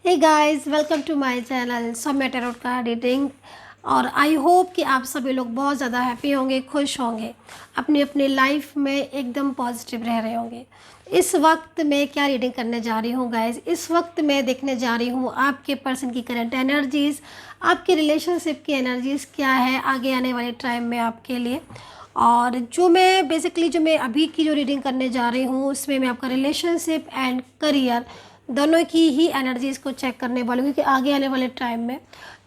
Hey guys, welcome to my channel Saumya tarot card reading. और I hope कि आप सभी लोग बहुत ज़्यादा हैप्पी होंगे, खुश होंगे, अपनी अपनी लाइफ में एकदम पॉजिटिव रह रहे होंगे। इस वक्त मैं क्या रीडिंग करने जा रही हूँ गाइस, इस वक्त मैं देखने जा रही हूँ आपके पर्सन की करंट एनर्जीज़, आपके रिलेशनशिप की एनर्जीज़ क्या है आगे आने वाले टाइम में आपके लिए। और जो मैं अभी की जो रीडिंग करने जा रही हूँ उसमें मैं आपका रिलेशनशिप एंड करियर दोनों की ही एनर्जीज़ को चेक करने वाली हूँ कि आगे आने वाले टाइम में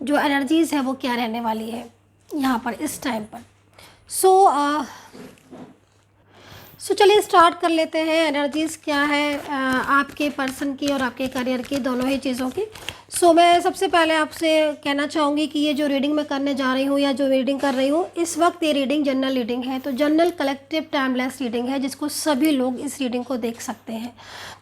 जो एनर्जीज़ है वो क्या रहने वाली है यहाँ पर इस टाइम पर। सो चलिए स्टार्ट कर लेते हैं। एनर्जीज़ क्या है आपके पर्सन की और आपके करियर की, दोनों ही चीज़ों की। मैं सबसे पहले आपसे कहना चाहूँगी कि ये जो रीडिंग मैं करने जा रही हूँ या जो रीडिंग कर रही हूँ इस वक्त, ये रीडिंग जनरल रीडिंग है। तो जनरल कलेक्टिव टाइमलेस रीडिंग है जिसको सभी लोग इस रीडिंग को देख सकते हैं।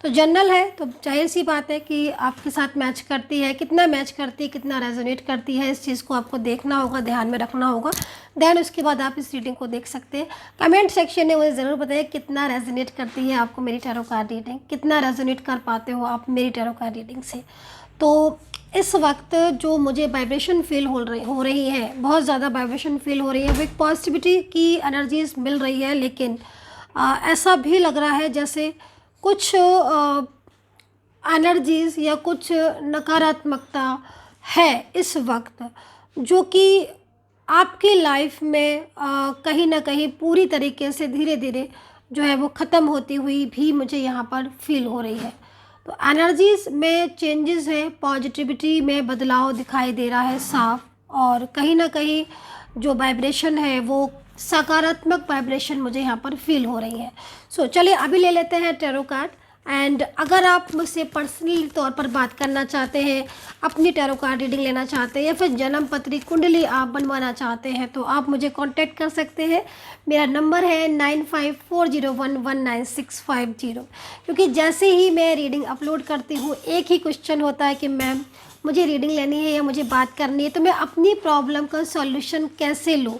तो जनरल है तो जाहिर सी बात है कि आपके साथ मैच करती है, कितना मैच करती है, कितना रेजोनेट करती है, इस चीज़ को आपको देखना होगा, ध्यान में रखना होगा। देन उसके बाद आप इस रीडिंग को देख सकते हैं। कमेंट सेक्शन में मुझे ज़रूर बताइए कितना रेजोनेट करती है आपको मेरी टैरो कार्ड रीडिंग, कितना रेजोनेट कर पाते हो आप मेरी टैरो कार्ड रीडिंग से। तो इस वक्त जो मुझे वाइब्रेशन फील हो रही है, बहुत ज़्यादा वाइब्रेशन फील हो रही है, वो एक पॉजिटिविटी की एनर्जीज मिल रही है। लेकिन ऐसा भी लग रहा है जैसे कुछ एनर्जीज़ या कुछ नकारात्मकता है इस वक्त, जो कि आपकी लाइफ में कहीं ना कहीं पूरी तरीके से धीरे धीरे जो है वो ख़त्म होती हुई भी मुझे यहाँ पर फील हो रही है। तो एनर्जीज़ में चेंजेस है, पॉजिटिविटी में बदलाव दिखाई दे रहा है साफ, और कहीं ना कहीं जो वाइब्रेशन है वो सकारात्मक वाइब्रेशन मुझे यहाँ पर फील हो रही है। चलिए अभी ले लेते हैं टैरो कार्ड। एंड अगर आप मुझसे पर्सनली तौर पर बात करना चाहते हैं, अपनी टैरो कार्ड रीडिंग लेना चाहते हैं या फिर जन्म पत्री कुंडली आप बनवाना चाहते हैं तो आप मुझे कांटेक्ट कर सकते हैं। मेरा नंबर है 9540119650। क्योंकि जैसे ही मैं रीडिंग अपलोड करती हूँ एक ही क्वेश्चन होता है कि मैम मुझे रीडिंग लेनी है या मुझे बात करनी है, तो मैं अपनी प्रॉब्लम का सॉल्यूशन कैसे लूँ,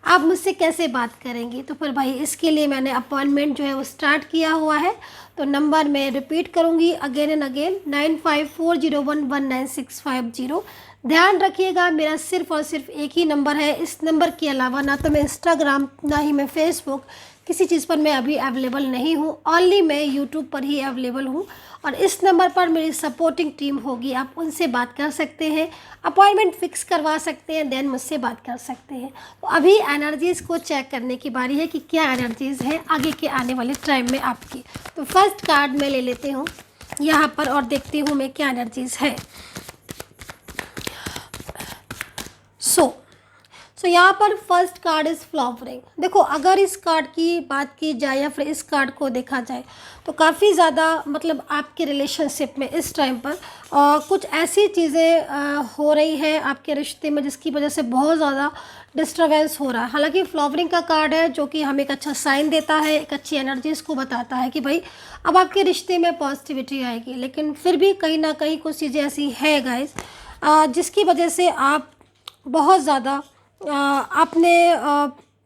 आप मुझसे कैसे बात करेंगी। तो फिर भाई इसके लिए मैंने अपॉइंटमेंट जो है वो स्टार्ट किया हुआ है। तो नंबर मैं रिपीट करूँगी अगेन एंड अगेन, 9540119650। ध्यान रखिएगा मेरा सिर्फ़ और सिर्फ एक ही नंबर है। इस नंबर के अलावा ना तो मैं इंस्टाग्राम, ना ही मैं फेसबुक, किसी चीज़ पर मैं अभी अवेलेबल नहीं हूँ। ओनली मैं यूट्यूब पर ही अवेलेबल हूँ। और इस नंबर पर मेरी सपोर्टिंग टीम होगी, आप उनसे बात कर सकते हैं, अपॉइंटमेंट फ़िक्स करवा सकते हैं, देन मुझसे बात कर सकते हैं। तो अभी एनर्जीज़ को चेक करने की बारी है कि क्या एनर्जीज़ है आगे के आने वाले टाइम में आपकी। तो फर्स्ट कार्ड मैं ले लेती हूँ यहाँ पर और देखती हूँ मैं क्या एनर्जीज़ है। सो यहाँ पर फर्स्ट कार्ड इज़ फ्लावरिंग। देखो, अगर इस कार्ड की बात की जाए या फिर इस कार्ड को देखा जाए तो काफ़ी ज़्यादा मतलब आपके रिलेशनशिप में इस टाइम पर कुछ ऐसी चीज़ें हो रही हैं आपके रिश्ते में जिसकी वजह से बहुत ज़्यादा डिस्टर्बेंस हो रहा है। हालांकि फ्लावरिंग का कार्ड है जो कि हमें एक अच्छा साइन देता है, एक अच्छी एनर्जीज़ को बताता है कि भाई अब आपके रिश्ते में पॉजिटिविटी आएगी। लेकिन फिर भी कहीं ना कहीं कुछ चीज़ें ऐसी है गाइस जिसकी वजह से आप बहुत ज़्यादा आपने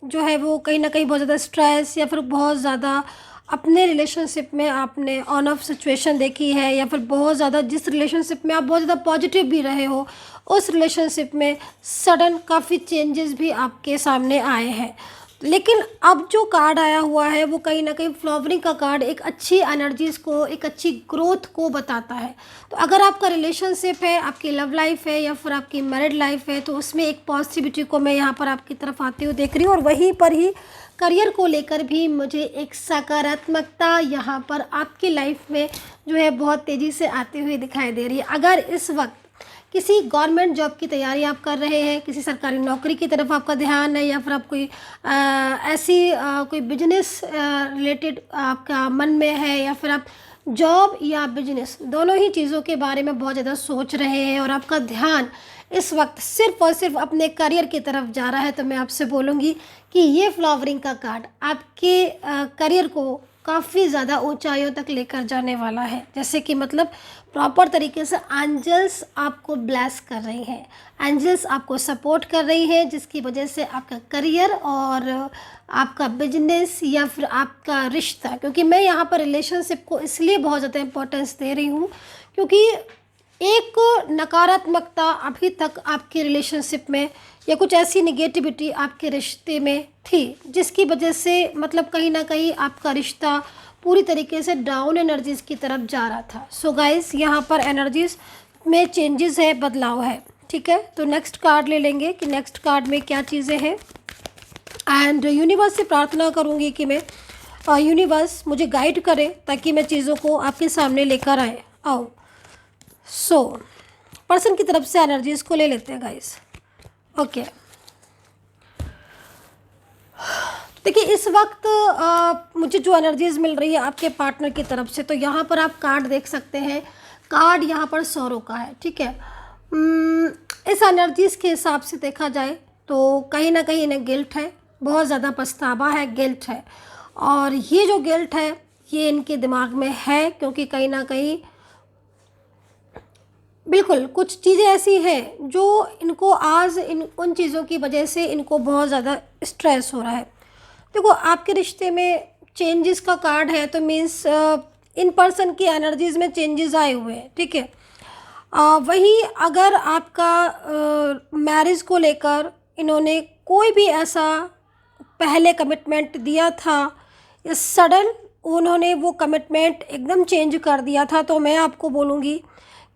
जो है वो कहीं ना कहीं बहुत ज़्यादा स्ट्रेस या फिर बहुत ज़्यादा अपने रिलेशनशिप में आपने ऑन ऑफ सिचुएशन देखी है, या फिर बहुत ज़्यादा जिस रिलेशनशिप में आप बहुत ज़्यादा पॉजिटिव भी रहे हो उस रिलेशनशिप में सडन काफ़ी चेंजेस भी आपके सामने आए हैं। लेकिन अब जो कार्ड आया हुआ है वो कहीं ना कहीं फ्लावरिंग का कार्ड एक अच्छी एनर्जीज़ को, एक अच्छी ग्रोथ को बताता है। तो अगर आपका रिलेशनशिप है, आपकी लव लाइफ है या फिर आपकी मैरिड लाइफ है, तो उसमें एक पॉजिटिविटी को मैं यहाँ पर आपकी तरफ आते हुए देख रही हूँ। और वहीं पर ही करियर को लेकर भी मुझे एक सकारात्मकता यहाँ पर आपकी लाइफ में जो है बहुत तेज़ी से आती हुई दिखाई दे रही है। अगर इस वक्त किसी गवर्नमेंट जॉब की तैयारी आप कर रहे हैं, किसी सरकारी नौकरी की तरफ आपका ध्यान है, या फिर आप कोई कोई बिजनेस रिलेटेड आपका मन में है, या फिर आप जॉब या बिजनेस दोनों ही चीज़ों के बारे में बहुत ज़्यादा सोच रहे हैं और आपका ध्यान इस वक्त सिर्फ और सिर्फ अपने करियर की तरफ जा रहा है, तो मैं आपसे बोलूँगी कि ये फ्लावरिंग का कार्ड आपके करियर को काफ़ी ज़्यादा ऊंचाइयों तक लेकर जाने वाला है। जैसे कि मतलब प्रॉपर तरीके से एंजल्स आपको ब्लेस कर रही हैं, एंजल्स आपको सपोर्ट कर रही है, जिसकी वजह से आपका करियर और आपका बिजनेस या फिर आपका रिश्ता, क्योंकि मैं यहाँ पर रिलेशनशिप को इसलिए बहुत ज़्यादा इम्पोर्टेंस दे रही हूँ क्योंकि एक नकारात्मकता अभी तक आपके रिलेशनशिप में या कुछ ऐसी निगेटिविटी आपके रिश्ते में थी जिसकी वजह से मतलब कहीं ना कहीं आपका रिश्ता पूरी तरीके से डाउन एनर्जीज़ की तरफ जा रहा था। सो गाइस यहाँ पर एनर्जीज़ में चेंजेस है, बदलाव है। ठीक है, तो नेक्स्ट कार्ड ले लेंगे कि नेक्स्ट कार्ड में क्या चीज़ें हैं। एंड यूनिवर्स से प्रार्थना करूँगी कि मैं यूनिवर्स मुझे गाइड करे ताकि मैं चीज़ों को आपके सामने लेकर आऊँ। सो पर्सन की तरफ से एनर्जीज़ को ले लेते हैं गाइस। ओके, देखिए इस वक्त मुझे जो एनर्जीज़ मिल रही है आपके पार्टनर की तरफ से, तो यहाँ पर आप कार्ड देख सकते हैं। कार्ड यहाँ पर सौरों का है। ठीक है, इस एनर्जीज़ के हिसाब से देखा जाए तो कहीं ना कहीं इन्हें गिल्ट है, बहुत ज़्यादा पछतावा है, गिल्ट है। और ये जो गिल्ट है ये इनके दिमाग में है क्योंकि कहीं ना कहीं बिल्कुल कुछ चीज़ें ऐसी हैं जो इनको आज उन चीज़ों की वजह से इनको बहुत ज़्यादा स्ट्रेस हो रहा है। देखो आपके रिश्ते में चेंजेस का कार्ड है तो मीन्स इन पर्सन की एनर्जीज़ में चेंजेस आए हुए हैं। ठीक है, वहीं अगर आपका मैरिज को लेकर इन्होंने कोई भी ऐसा पहले कमिटमेंट दिया था या सडन उन्होंने वो कमिटमेंट एकदम चेंज कर दिया था, तो मैं आपको बोलूँगी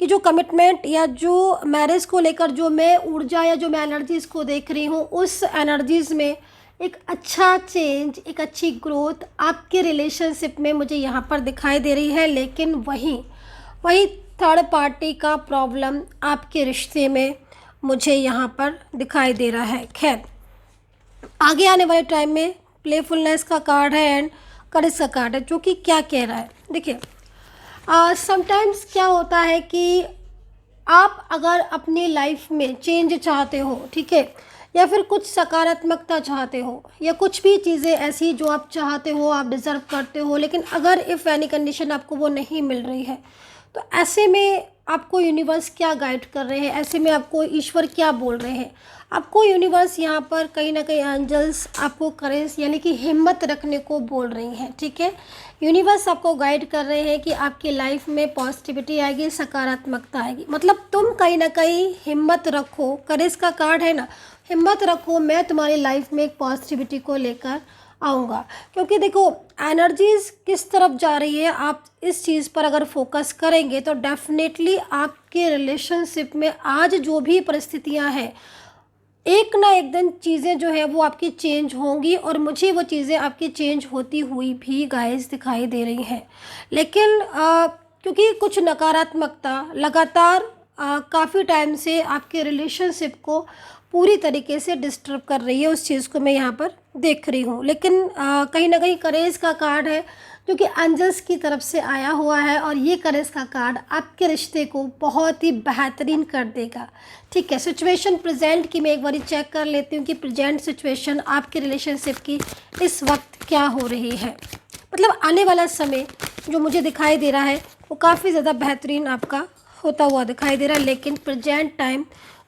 कि जो कमिटमेंट या जो मैरिज को लेकर जो मैं ऊर्जा या जो मैं एनर्जीज़ को देख रही हूँ उस एनर्जीज़ में एक अच्छा चेंज, एक अच्छी ग्रोथ आपके रिलेशनशिप में मुझे यहाँ पर दिखाई दे रही है। लेकिन वहीं थर्ड पार्टी का प्रॉब्लम आपके रिश्ते में मुझे यहाँ पर दिखाई दे रहा है। खैर, आगे आने वाले टाइम में प्लेफुलनेस का कार्ड है एंड करेज का कार्ड है जो कि क्या कह रहा है। देखिए समटाइम्स क्या होता है कि आप अगर अपनी लाइफ में चेंज चाहते हो, ठीक है, या फिर कुछ सकारात्मकता चाहते हो या कुछ भी चीज़ें ऐसी जो आप चाहते हो, आप डिज़र्व करते हो, लेकिन अगर इफ़ एनी कंडीशन आपको वो नहीं मिल रही है तो ऐसे में आपको यूनिवर्स क्या गाइड कर रहे हैं, ऐसे में आपको ईश्वर क्या बोल रहे हैं। आपको यूनिवर्स यहाँ पर कहीं ना कहीं एंजल्स आपको करेज यानी कि हिम्मत रखने को बोल रही हैं। ठीक है, यूनिवर्स आपको गाइड कर रहे हैं कि आपकी लाइफ में पॉजिटिविटी आएगी, सकारात्मकता आएगी। मतलब तुम कहीं ना कहीं हिम्मत रखो, करेज का कार्ड है ना, हिम्मत रखो, मैं तुम्हारी लाइफ में एक पॉजिटिविटी को लेकर आऊँगा। क्योंकि देखो एनर्जीज़ किस तरफ जा रही है, आप इस चीज़ पर अगर फोकस करेंगे तो डेफिनेटली आपके रिलेशनशिप में आज जो भी परिस्थितियां हैं एक ना एक दिन चीज़ें जो है वो आपकी चेंज होंगी और मुझे वो चीज़ें आपकी चेंज होती हुई भी गाइस दिखाई दे रही हैं। लेकिन क्योंकि कुछ नकारात्मकता लगातार काफ़ी टाइम से आपके रिलेशनशिप को पूरी तरीके से डिस्टर्ब कर रही है, उस चीज़ को मैं यहाँ पर देख रही हूँ। लेकिन कहीं ना कहीं करेज का कार्ड है जो कि एंजल्स की तरफ से आया हुआ है और ये करेज का कार्ड आपके रिश्ते को बहुत ही बेहतरीन कर देगा। ठीक है, सिचुएशन प्रेजेंट की मैं एक बार चेक कर लेती हूँ कि प्रेजेंट सिचुएशन आपके रिलेशनशिप की इस वक्त क्या हो रही है। मतलब आने वाला समय जो मुझे दिखाई दे रहा है वो काफ़ी ज़्यादा बेहतरीन आपका होता हुआ दिखाई दे रहा है। लेकिन प्रेजेंट टाइम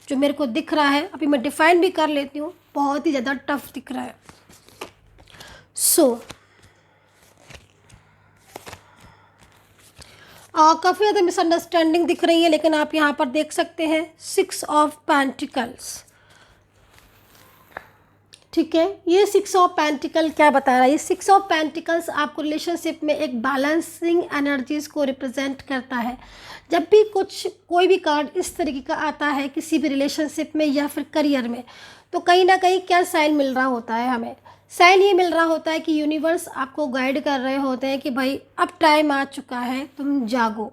जो मेरे को दिख रहा है, अभी मैं डिफाइन भी कर लेती हूँ, बहुत ही ज़्यादा टफ दिख रहा है। काफ़ी ज़्यादा मिसअंडरस्टैंडिंग दिख रही है। लेकिन आप यहाँ पर देख सकते हैं 6 ऑफ पेंटिकल्स। ठीक है, ये 6 ऑफ पेंटिकल क्या बता रहा है, ये 6 ऑफ पेंटिकल्स आपको रिलेशनशिप में एक बैलेंसिंग एनर्जीज़ को रिप्रेजेंट करता है। जब भी कोई भी कार्ड इस तरीके का आता है किसी भी रिलेशनशिप में या फिर करियर में, तो कहीं ना कहीं क्या साइन मिल रहा होता है हमें, साइन ये मिल रहा होता है कि यूनिवर्स आपको गाइड कर रहे होते हैं कि भाई अब टाइम आ चुका है, तुम जागो,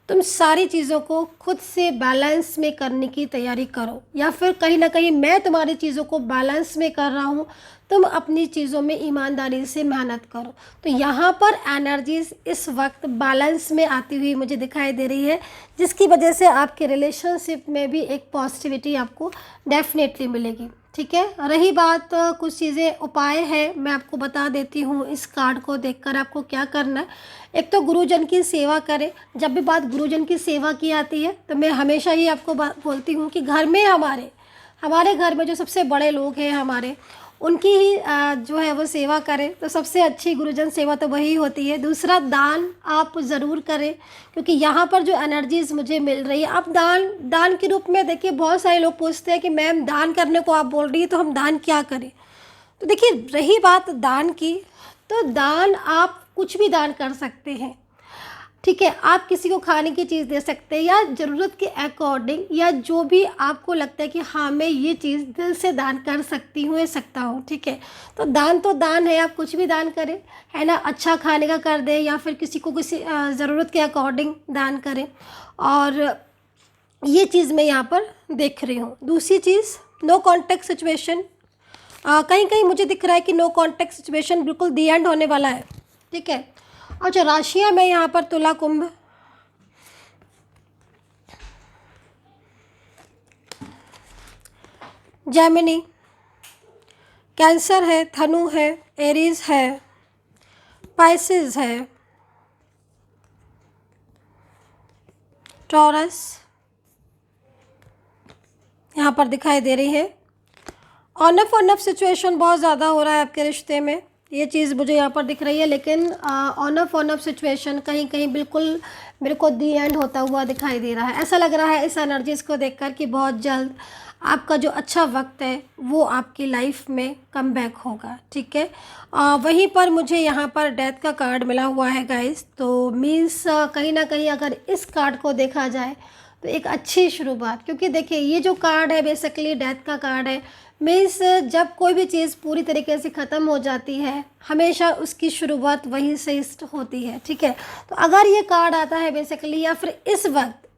तुम सारी चीज़ों को खुद से बैलेंस में करने की तैयारी करो, या फिर कहीं ना कहीं मैं तुम्हारी चीज़ों को बैलेंस में कर रहा हूँ, तुम अपनी चीज़ों में ईमानदारी से मेहनत करो। तो यहाँ पर एनर्जीज़ इस वक्त बैलेंस में आती हुई मुझे दिखाई दे रही है, जिसकी वजह से आपके रिलेशनशिप में भी एक पॉजिटिविटी आपको डेफिनेटली मिलेगी। ठीक है, रही बात कुछ चीज़ें उपाय है, मैं आपको बता देती हूँ इस कार्ड को देखकर आपको क्या करना है। एक तो गुरुजन की सेवा करें। जब भी बात गुरुजन की सेवा की आती है तो मैं हमेशा ही आपको बोलती हूँ कि घर में हमारे घर में जो सबसे बड़े लोग हैं हमारे, उनकी ही जो है वो सेवा करें। तो सबसे अच्छी गुरुजन सेवा तो वही होती है। दूसरा, दान आप ज़रूर करें, क्योंकि यहाँ पर जो एनर्जीज़ मुझे मिल रही है, आप दान के रूप में देखिए, बहुत सारे लोग पूछते हैं कि मैम दान करने को आप बोल रही है तो हम दान क्या करें। तो देखिए, रही बात दान की, तो दान आप कुछ भी दान कर सकते हैं, ठीक है। आप किसी को खाने की चीज़ दे सकते हैं, या ज़रूरत के अकॉर्डिंग, या जो भी आपको लगता है कि हाँ मैं ये चीज़ दिल से दान कर सकती हूँ या सकता हूँ, ठीक है। तो दान है, आप कुछ भी दान करें, है ना। अच्छा खाने का कर दें, या फिर किसी को किसी ज़रूरत के अकॉर्डिंग दान करें। और ये चीज़ मैं यहाँ पर देख रही हूँ। दूसरी चीज़, नो कॉन्टैक्ट सिचुएशन। कहीं कहीं मुझे दिख रहा है कि नो कॉन्टैक्ट सिचुएशन बिल्कुल दी एंड होने वाला है, ठीक है। अच्छा, राशियाँ में यहाँ पर तुला, कुंभ, जेमिनी, कैंसर है, धनु है, एरीज है, पाइसेस है, टॉरस यहाँ पर दिखाई दे रही है। ऑन ऑफ सिचुएशन बहुत ज़्यादा हो रहा है आपके रिश्ते में, ये चीज़ मुझे यहाँ पर दिख रही है। लेकिन ऑन ऑफ सिचुएशन कहीं कहीं बिल्कुल मेरे को दी एंड होता हुआ दिखाई दे रहा है। ऐसा लग रहा है इस एनर्जीज़ को देखकर कि बहुत जल्द आपका जो अच्छा वक्त है वो आपकी लाइफ में कम बैक होगा, ठीक है। वहीं पर मुझे यहाँ पर डेथ का कार्ड मिला हुआ है गाइस। तो मीन्स कहीं ना कहीं अगर इस कार्ड को देखा जाए तो एक अच्छी शुरुआत, क्योंकि देखिए ये जो कार्ड है बेसिकली डेथ का कार्ड है। मीन्स जब कोई भी चीज़ पूरी तरीके से ख़त्म हो जाती है, हमेशा उसकी शुरुआत वहीं से होती है, ठीक है। तो अगर ये कार्ड आता है बेसिकली, या फिर इस वक्त,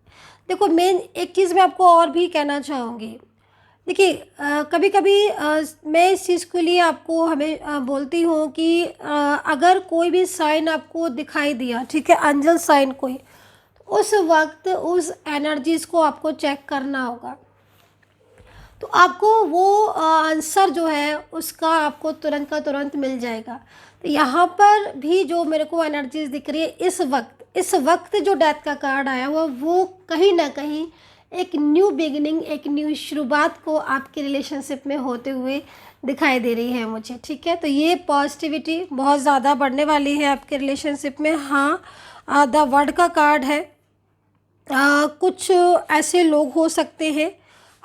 देखो मेन एक चीज़ मैं आपको और भी कहना चाहूँगी। देखिए कभी कभी मैं इस चीज़ के लिए आपको हमें बोलती हूँ कि अगर कोई भी साइन आपको दिखाई दिया, ठीक है, एंजल साइन कोई, उस वक्त उस एनर्जीज़ को आपको चेक करना होगा। तो आपको वो आंसर जो है उसका आपको तुरंत का तुरंत मिल जाएगा। तो यहाँ पर भी जो मेरे को एनर्जीज़ दिख रही है इस वक्त जो डेथ का कार्ड आया हुआ, वो कहीं ना कहीं एक न्यू बिगिनिंग, एक न्यू शुरुआत को आपके रिलेशनशिप में होते हुए दिखाई दे रही है मुझे, ठीक है। तो ये पॉजिटिविटी बहुत ज़्यादा बढ़ने वाली है आपके रिलेशनशिप में। हाँ, द वर्ड का कार्ड है। कुछ ऐसे लोग हो सकते हैं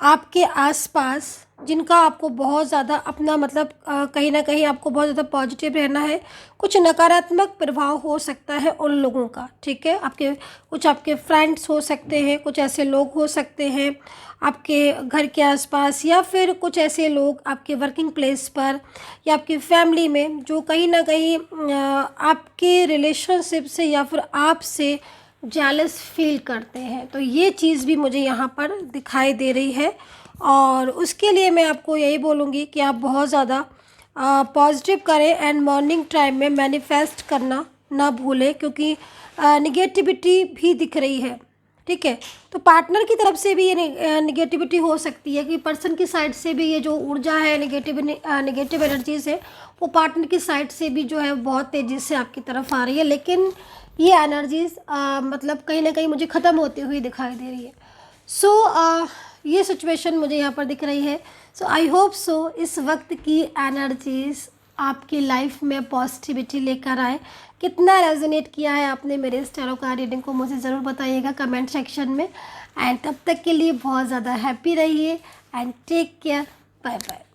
आपके आसपास जिनका आपको बहुत ज़्यादा अपना मतलब कहीं ना कहीं आपको बहुत ज़्यादा पॉजिटिव रहना है। कुछ नकारात्मक प्रभाव हो सकता है उन लोगों का, ठीक है। कुछ आपके फ्रेंड्स हो सकते हैं, कुछ ऐसे लोग हो सकते हैं आपके घर के आसपास, या फिर कुछ ऐसे लोग आपके वर्किंग प्लेस पर या आपकी फैमिली में जो कहीं ना कहीं आपके रिलेशनशिप से या फिर आपसे जेलस फील करते हैं। तो ये चीज़ भी मुझे यहाँ पर दिखाई दे रही है, और उसके लिए मैं आपको यही बोलूँगी कि आप बहुत ज़्यादा पॉजिटिव करें एंड मॉर्निंग टाइम में मैनिफेस्ट करना ना भूलें, क्योंकि निगेटिविटी भी दिख रही है, ठीक है। तो पार्टनर की तरफ से भी ये निगेटिविटी हो सकती है कि पर्सन की साइड से भी ये जो ऊर्जा है, निगेटिव एनर्जीज है, वो पार्टनर की साइड से भी जो है बहुत तेज़ी से आपकी तरफ आ रही है। लेकिन ये एनर्जीज़ मतलब कहीं ना कहीं मुझे ख़त्म होती हुई दिखाई दे रही है। सो ये सिचुएशन मुझे यहाँ पर दिख रही है। सो आई होप सो इस वक्त की एनर्जीज़ आपकी लाइफ में पॉजिटिविटी लेकर आए। कितना रेजोनेट किया है आपने मेरे इस टैरो कार्ड रीडिंग को मुझे ज़रूर बताइएगा कमेंट सेक्शन में। एंड तब तक के लिए बहुत ज़्यादा हैप्पी रहिए and take care, bye bye.